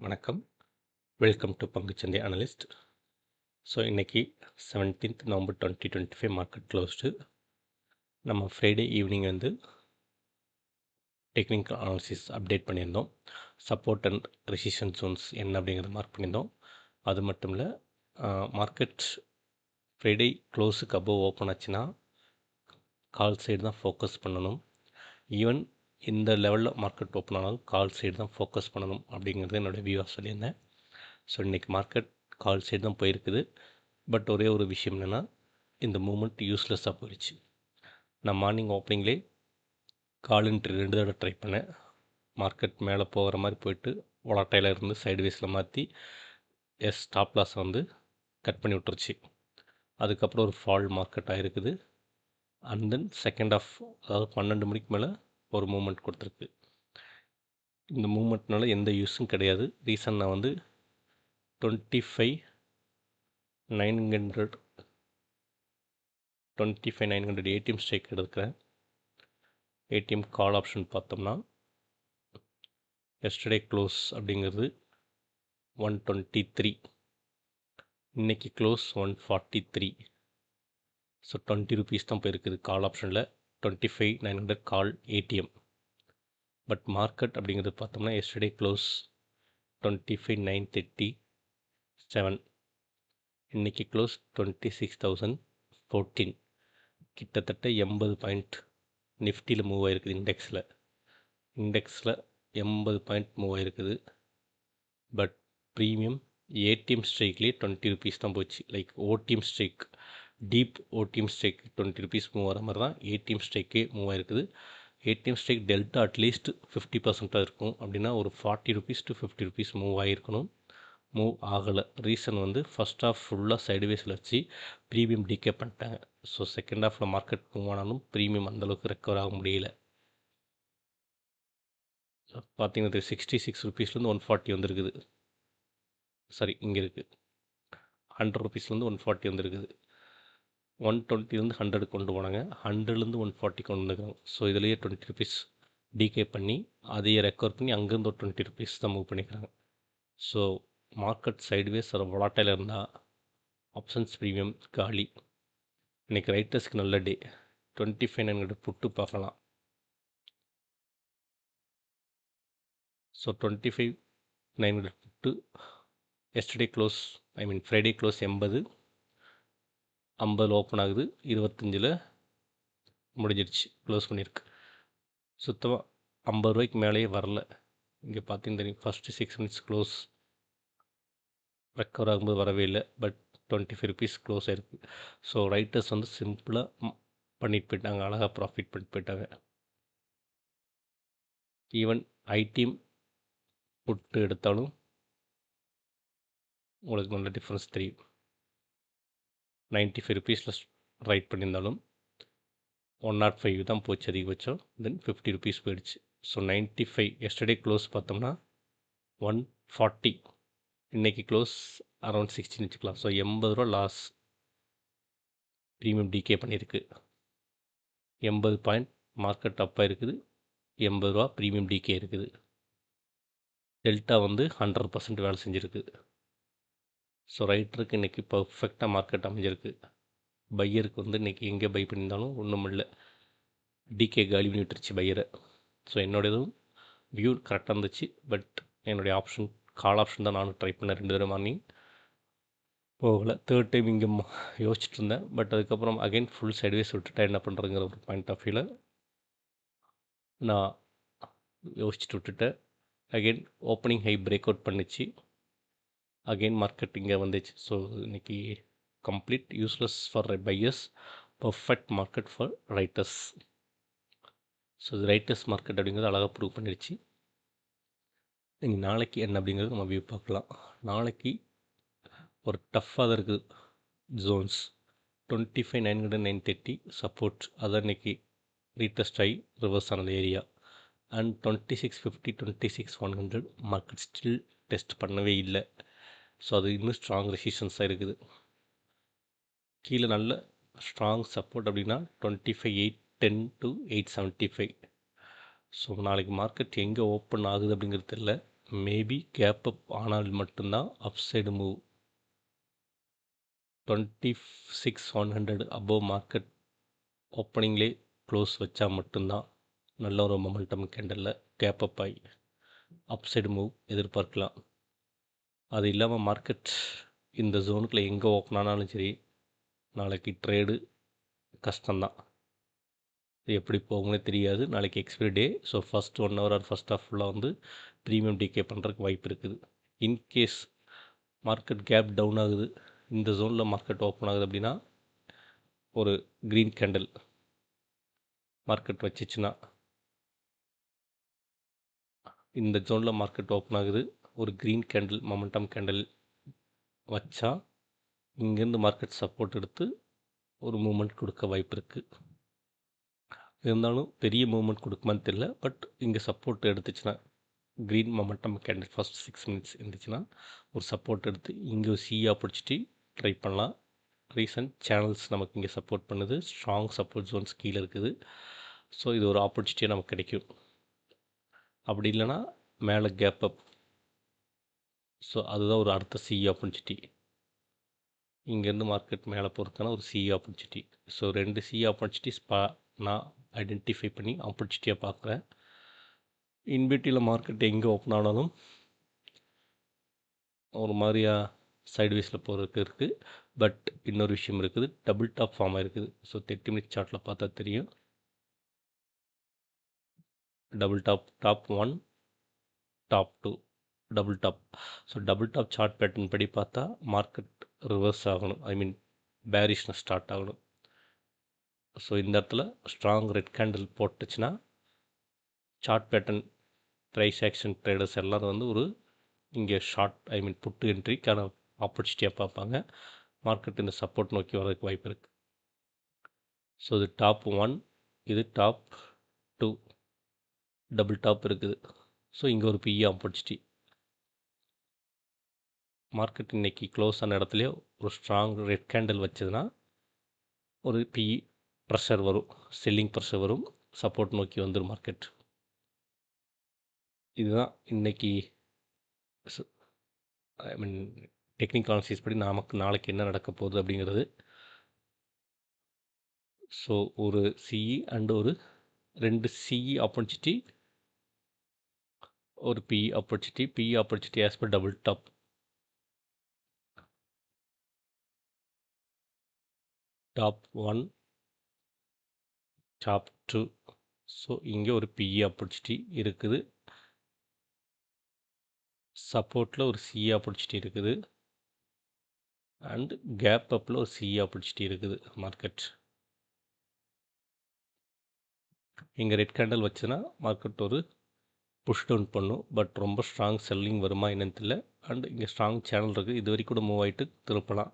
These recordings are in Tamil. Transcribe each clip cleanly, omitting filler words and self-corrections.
வணக்கம். வெல்கம் டு பங்குச்சந்தை அனலிஸ்ட். ஸோ இன்றைக்கி 17th November 2025 மார்க்கெட் க்ளோஸ்டு. நம்ம Friday evening technical analysis update பண்ணியிருந்தோம். சப்போர்ட் அண்ட் ரெசிஸ்டன்ஸ் ஜோன்ஸ் என்ன அப்படிங்கிறத மார்க் பண்ணியிருந்தோம். அது மட்டும் இல்லை, மார்க்கெட் ஃப்ரைடே க்ளோஸுக்கு அபோவ் ஓப்பன் ஆச்சுன்னா கால் சைடு தான் ஃபோக்கஸ் பண்ணணும். ஈவன் இந்த லெவலில் மார்க்கெட் ஓப்பன் ஆனாலும் கால் சைடு தான் ஃபோக்கஸ் பண்ணணும் அப்படிங்கிறது என்னோடய வியூவாக சொல்லியிருந்தேன். ஸோ இன்றைக்கி மார்க்கெட் கால் சைடு தான் போயிருக்குது. பட் ஒரே ஒரு விஷயம் என்னென்னா, இந்த மூமெண்ட் யூஸ்லெஸ்ஸாக போயிடுச்சு. நான் மார்னிங் ஓப்பனிங்லே கால் என்ட்ரி 2 தடவை ட்ரை பண்ணேன். மார்க்கெட் மேலே போகிற மாதிரி போயிட்டு வொலட்டைலாக இருந்து சைடுவேஸில் மாற்றி ஸ்டாப் லாஸை கட் பண்ணி விட்டுருச்சு. அதுக்கப்புறம் ஒரு ஃபால் மார்க்கெட் ஆகிருக்குது. அண்ட் தென் செகண்ட் ஆஃப், அதாவது 12 மணிக்கு மேலே ஒரு மூமெண்ட் கொடுத்துருக்கு. இந்த மூமெண்ட்னால எந்த யூஸும் கிடையாது. ரீசன் நான் 25,900 ஏடிஎம் ஸ்ட்ரைக் எடுக்கிறேன். ஏடிஎம் கால் ஆப்ஷன் பார்த்தோம்னா எஸ்டர்டே க்ளோஸ் அப்படிங்கிறது 123, இன்றைக்கி க்ளோஸ் 143. ஸோ 20 rupees தான் போயிருக்குது கால் ஆப்ஷனில். 25,900 கால் ஏடிஎம். பட் மார்க்கெட் அப்படிங்கிறது பார்த்தோம்னா எஸ்டர்டே க்ளோஸ் 25,937, இன்றைக்கி க்ளோஸ் 26,014. கிட்டத்தட்ட 80 பாயிண்ட் நிஃப்டியில் மூவ் ஆகிருக்குது. இண்டெக்ஸில் 80 பாயிண்ட் மூவ் ஆகிருக்குது. பட் ப்ரீமியம் ஏடிஎம் ஸ்ட்ரைக்லேயே 20 rupees தான் போச்சு. Like OTM strike, deep OTM strike 20 rupees move ஆகிற மாதிரி தான் ஏடிஎம் ஸ்ட்ரைக்கே மூவ் ஆகிருக்குது. ஏடிஎம் ஸ்ட்ரைக் டெல்டா அட்லீஸ்ட் 50% இருக்கும். அப்படின்னா ஒரு 40 rupees to 50 rupees மூவ் ஆகிருக்கணும். மூவ் ஆகலை. ரீசன் ஃபஸ்ட் ஆஃப் ஃபுல்லாக சைடுவேஸில் வச்சு ப்ரீமியம் டிகே பண்ணிட்டாங்க. ஸோ செகண்ட் ஆஃபில் மார்க்கெட் மூவ் ஆனாலும் ப்ரீமியம் அந்தளவுக்கு ரெக்கவர் ஆக முடியல. பார்த்தீங்கன்னா 66 rupeesலேருந்து 140 வந்துருக்குது. சாரி, இங்கே இருக்குது 100 rupeesலேருந்து 140 வந்துருக்குது. 120 100 கொண்டு போனாங்க. 100லேருந்து 140 கொண்டு வந்துருக்காங்க. ஸோ இதுலேயே 20 rupees டிகே பண்ணி அதையே ரெக்கவர் பண்ணி அங்கேருந்து ஒரு 20 rupees தான் மூவ் பண்ணிக்கிறாங்க. ஸோ மார்க்கெட் சைடுவேஸ் ஒரு வொலட்டைல் இருந்தால் ஆப்ஷன்ஸ் ப்ரீமியம் காலி. இன்றைக்கி ரைட்டர்ஸ்க்கு நல்ல டே. 25,900 புட்டு பார்க்கலாம். So 25,900 put yesterday close, Friday close 80, 50 open ஆகுது, 25 முடிஞ்சிருச்சு, க்ளோஸ் பண்ணியிருக்கு. சுத்தமாக 50 ரூபாய்க்கு மேலேயே வரல. இங்கே பார்த்தீங்கன்னா தெரியும், ஃபஸ்ட்டு 6 minutes க்ளோஸ் ரெக்கவர் ஆகும்போது வரவே இல்லை. பட் 25 rupees க்ளோஸ் ஆகிருக்கு. ஸோ ரைட்டர்ஸ் சிம்பிளாக பண்ணிட்டு போயிட்டாங்க, அழகாக ப்ராஃபிட் பண்ணிட்டு போயிட்டாங்க. ஈவன் ஐடிஎம் புட்டு எடுத்தாலும் உங்களுக்கு நல்ல டிஃப்ரென்ஸ் தெரியும். 95 rupees ரைட் பண்ணியிருந்தாலும் 105 தான் போச்சு அதிகபட்சம். தென் 50 rupees போயிடுச்சு. ஸோ 95 எஸ்டர்டே க்ளோஸ் பார்த்தோம்னா 140, இன்றைக்கி க்ளோஸ் அரௌண்ட் 16 வச்சுக்கலாம். ஸோ 80 ரூபா லாஸ் ப்ரீமியம் டிகே பண்ணியிருக்கு. 80 பாயிண்ட் மார்க்கெட் அப்பாக இருக்குது, 80 ரூபா ப்ரீமியம் டிகே இருக்குது. டெல்டா 100% வேலை செஞ்சுருக்கு. ஸோ ரைட்டருக்கு இன்றைக்கி பர்ஃபெக்டாக மார்க்கெட் அமைஞ்சிருக்கு. பையருக்கு இன்றைக்கி எங்கே பை பண்ணியிருந்தாலும் ஒன்றும் இல்லை, டிகே காலி பண்ணி விட்டுருச்சு பையரை. ஸோ என்னோடதும் வியூ கரெக்டாக இருந்துச்சு. பட் என்னுடைய ஆப்ஷன் கால் ஆப்ஷன் தான் நானும் ட்ரை பண்ணேன் 2 தடவை மார்னிங், போகலை. தேர்ட் டைம் இங்கே யோசிச்சுட்டு இருந்தேன். பட் அதுக்கப்புறம் அகைன் ஃபுல் சைட்வேஸ் விட்டுட்டா என்ன பண்ணுறதுங்கிற ஒரு பாயிண்ட் ஆஃப் வியூவில் நான் யோசிச்சுட்டு விட்டுட்டேன். Again opening high break out பண்ணிச்சு, அகெயின் மார்க்கெட் இங்கே வந்துச்சு. ஸோ இன்றைக்கி complete useless for buyers, perfect market for writers. So இது ரைட்டர்ஸ் மார்க்கெட் அப்படிங்கிறது அழகாக ப்ரூவ் பண்ணிடுச்சு. நீங்கள் நாளைக்கு என்ன அப்படிங்கிறது நம்ம வியூ பார்க்கலாம். நாளைக்கு ஒரு டஃப்பாக தான் இருக்குது ஜோன்ஸ். 25,900 930 சப்போர்ட், அதான் இன்றைக்கி ரீடெஸ்ட் ஆகி ரிவர்ஸ் ஆனது area. And 2650 26,100 market still test பண்ணவே இல்லை. ஸோ அது இன்னும் ஸ்ட்ராங் ரெசிஸ்டன்ஸாக இருக்குது. கீழே நல்ல ஸ்ட்ராங் சப்போர்ட் அப்படின்னா 25,810 to 875. ஸோ நாளைக்கு மார்க்கெட் எங்கே ஓப்பன் ஆகுது அப்படிங்கிறது தெரியல. மேபி கேப் அப் ஆனால் மட்டும்தான் upside move 26,100 above market ஓப்பனிங்லேயே க்ளோஸ் வச்சா மட்டும்தான் நல்ல ஒரு மொமெண்டம் கேண்டலில் கேப் அப் ஆகி அப் சைடு மூவ் எதிர்பார்க்கலாம். அது இல்லாமல் மார்க்கெட் இந்த ஜோனுக்குள்ளே எங்கே ஓப்பன் ஆனாலும் சரி நாளைக்கு ட்ரேடு கஷ்டம்தான். இது எப்படி போகும்னே தெரியாது. நாளைக்கு expiry day. So first 1 hour or first half ஃபுல்லாக வந்து ப்ரீமியம் டிகே பண்ணுறதுக்கு வாய்ப்பு இருக்குது. இன்கேஸ் மார்க்கெட் கேப் டவுன் ஆகுது, இந்த ஜோனில் மார்க்கெட் ஓப்பன் ஆகுது அப்படின்னா ஒரு க்ரீன் கேண்டில் மார்க்கெட் வச்சிச்சுன்னா, இந்த ஜோனில் மார்க்கெட் ஓப்பன் ஆகுது, ஒரு க்ரீன் கேண்டில் மொமெண்டம் கேண்டில் வச்சா இங்கேருந்து மார்க்கெட் சப்போர்ட் எடுத்து ஒரு மூமெண்ட் கொடுக்க வாய்ப்பு இருக்குது. இருந்தாலும் பெரிய மூமெண்ட் கொடுக்குமான்னு தெரியல. பட் இங்கே சப்போர்ட் எடுத்துச்சுன்னா green momentum candle first 6 minutes இருந்துச்சுன்னா ஒரு சப்போர்ட் எடுத்து இங்கே ஒரு சிஆ பிடிச்சிட்டு ட்ரை பண்ணலாம். ரீசன்ட் சேனல்ஸ் நமக்கு இங்கே சப்போர்ட் பண்ணுது. ஸ்ட்ராங் சப்போர்ட் ஜோன்ஸ் கீழே இருக்குது. ஸோ இது ஒரு ஆப்பர்ச்சுனிட்டியாக நமக்கு கிடைக்கும். அப்படி இல்லைன்னா மேலே கேப் அப். ஸோ அதுதான் ஒரு அடுத்த சி ஆப்பர்ச்சுனிட்டி. இங்கேருந்து மார்க்கெட் மேலே போகிறதுக்கான ஒரு C opportunity. So 2 C opportunities நான் ஐடென்டிஃபை பண்ணி ஆப்பர்ச்சுனிட்டியாக பார்க்குறேன். இன்பிட்டியில் மார்க்கெட் எங்கே ஓப்பன் ஆனாலும் ஒரு மாதிரியா சைட்வேஸில் போகிறதுக்கு இருக்குது. பட் இன்னொரு விஷயம் இருக்குது, டபுள் டாப் ஃபார்ம் ஆகிருக்குது. ஸோ 30 மினிட்ஸ் சார்ட்டில் பார்த்தா தெரியும். Double top, top 1, top 2, double top. So double top chart pattern படி பார்த்தா மார்க்கெட் ரிவர்ஸ் ஆகணும், ஐ மீன் பேரிஷ்னஸ் ஸ்டார்ட் ஆகணும். ஸோ இந்த இடத்துல ஸ்ட்ராங் ரெட் கேண்டில் போட்டுச்சுன்னா chart pattern price action traders எல்லோரும் வந்து ஒரு இங்கே ஷார்ட், ஐ மீன் புட்டு என்ட்ரிக்கான ஆப்பர்ச்சுனிட்டியாக பார்ப்பாங்க. மார்க்கெட் இந்த சப்போர்ட் நோக்கி வரதுக்கு வாய்ப்பு இருக்குது. ஸோ இது டாப் 1, இது டாப் 2, டபுள் டாப் இருக்குது. ஸோ இங்கே ஒரு பிஇ ஆப்பர்ச்சுனிட்டி. மார்க்கெட் இன்றைக்கி க்ளோஸ் ஆன இடத்துலையே ஒரு ஸ்ட்ராங் ரெட் கேண்டில் வச்சதுன்னா ஒரு பிஇ ப்ரெஷர் வரும், செல்லிங் ப்ரெஷர் வரும், சப்போர்ட் நோக்கி வந்துடும் மார்க்கெட். இதுதான் இன்றைக்கி ஐ மீன் டெக்னிக்கல் அனாலிசிஸ் படி நமக்கு நாளைக்கு என்ன நடக்க போகுது அப்படிங்கிறது. ஸோ ஒரு சிஇ அண்டு ஒரு 2 சிஇ ஆப்பர்ச்சுனிட்டி, ஒரு PE opportunity as per double top. Top 1, top 2. So இங்கே ஒரு பிஇ ஆப்பர்ச்சுனிட்டி இருக்குது. சப்போர்ட்டில் ஒரு சிஇ ஆப்பர்ச்சுனிட்டி இருக்குது. அண்ட் கேப் அப்பில் ஒரு சிஇ ஆப்பர்ச்சுனிட்டி இருக்குது மார்க்கெட். இங்கே ரெட் கேண்டில் வச்சுன்னா மார்க்கெட் ஒரு புஷ் டவுன் பண்ணும். பட் ரொம்ப ஸ்ட்ராங் செல்லிங் வருமா என்னன்னு தெரியல. அண்ட் இங்கே ஸ்ட்ராங் சேனல் இருக்குது, இது வரைக்கும் கூட மூவ் ஆகிட்டு திருப்பலாம்,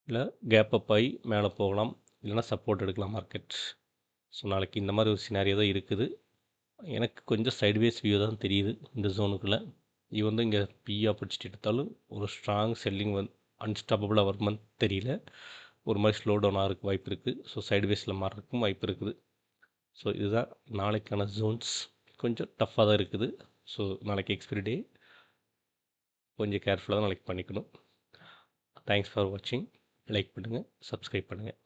இல்லை கேப் அப் ஆகி மேலே போகலாம், இல்லைனா சப்போர்ட் எடுக்கலாம் மார்க்கெட். ஸோ நாளைக்கு இந்த மாதிரி ஒரு சினாரியோ தான் இருக்குது. எனக்கு கொஞ்சம் சைட்வேஸ் வியூ தான் தெரியுது இந்த ஜோனுக்குள்ளே. இது வந்து இங்கே பிஇ ஆப்பர்ச்சுனிட்டி எடுத்தாலும் ஒரு ஸ்ட்ராங் செல்லிங் வந்து அன்ஸ்டாப்பபிளாக வருமான்னு தெரியல. ஒரு மாதிரி ஸ்லோ டவுன் ஆகிறதுக்கு வாய்ப்பு இருக்குது. ஸோ சைட்வேஸில் மாறுறதுக்கும் வாய்ப்பு இருக்குது. ஸோ இதுதான் நாளைக்கான ஜோன்ஸ். கொஞ்சம் டஃப்பாக தான் இருக்குது. ஸோ நாளைக்கு எக்ஸ்பைரி டே, கொஞ்சம் கேர்ஃபுல்லாக தான் நாளைக்கு பண்ணிக்கணும். தேங்க்ஸ் ஃபார் வாட்சிங். லைக் பண்ணுங்கள், சப்ஸ்கிரைப் பண்ணுங்கள்.